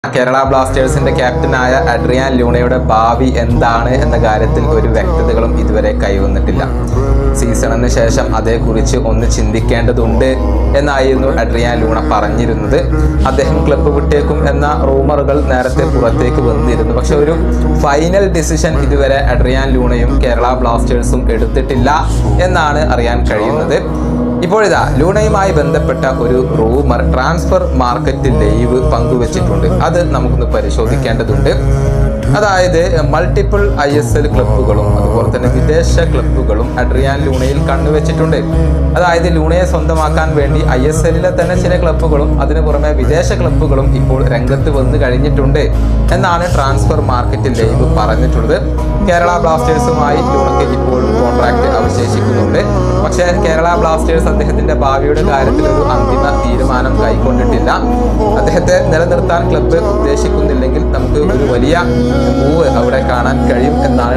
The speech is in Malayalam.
കേരള ബ്ലാസ്റ്റേഴ്സിന്റെ ക്യാപ്റ്റനായ അഡ്രിയാൻ ലൂണയുടെ ഭാവി എന്താണ് എന്ന കാര്യത്തിൽ ഒരു വ്യക്തതകളും ഇതുവരെ കൈവന്നിട്ടില്ല. സീസണിന് ശേഷം അതേക്കുറിച്ച് ഒന്ന് ചിന്തിക്കേണ്ടതുണ്ട് എന്നായിരുന്നു അഡ്രിയാൻ ലൂണ പറഞ്ഞിരുന്നത്. അദ്ദേഹം ക്ലബ്ബ് വിട്ടേക്കും എന്ന റൂമറുകൾ നേരത്തെ പുറത്തേക്ക് വന്നിരുന്നു. പക്ഷെ ഒരു ഫൈനൽ ഡിസിഷൻ ഇതുവരെ അഡ്രിയാൻ ലൂണയും കേരള ബ്ലാസ്റ്റേഴ്സും എടുത്തിട്ടില്ല എന്നാണ് അറിയാൻ കഴിയുന്നത്. ഇപ്പോഴിതാ ലൂണയുമായി ബന്ധപ്പെട്ട ഒരു റൂമർ ട്രാൻസ്ഫർ മാർക്കറ്റ് ലൈവ് പങ്കുവച്ചിട്ടുണ്ട്. അത് നമുക്കൊന്ന് പരിശോധിക്കേണ്ടതുണ്ട്. അതായത് മൾട്ടിപ്പിൾ ISL ക്ലബ്ബുകളും അതുപോലെ തന്നെ വിദേശ ക്ലബ്ബുകളും അഡ്രിയാൻ ലൂണയിൽ കണ്ണുവെച്ചിട്ടുണ്ട്. അതായത് ലൂണയെ സ്വന്തമാക്കാൻ വേണ്ടി ISLലെ തന്നെ ചില ക്ലബ്ബുകളും അതിനു പുറമെ വിദേശ ക്ലബ്ബുകളും ഇപ്പോൾ രംഗത്ത് വന്നു കഴിഞ്ഞിട്ടുണ്ട് എന്നാണ് ട്രാൻസ്ഫർ മാർക്കറ്റ് ലൈവ് പറഞ്ഞിട്ടുള്ളത്. കേരള ബ്ലാസ്റ്റേഴ്സുമായി ലൂണയ്ക്ക് ഇപ്പോഴും കോൺട്രാക്ട് അവശേഷിക്കുന്നുണ്ട്. പക്ഷേ കേരള ബ്ലാസ്റ്റേഴ്സ് അദ്ദേഹത്തിന്റെ ഭാവിയുടെ കാര്യത്തിൽ ഒരു അന്തിമ തീരുമാനം കൈക്കൊണ്ടിട്ടില്ല. അദ്ദേഹത്തെ നിലനിർത്താൻ ക്ലബ്ബ് ഉദ്ദേശിക്കുന്നില്ലെങ്കിൽ നമുക്ക് ഒരു വലിയ മൂവ് അവിടെ കാണാൻ കഴിയും എന്നാണ്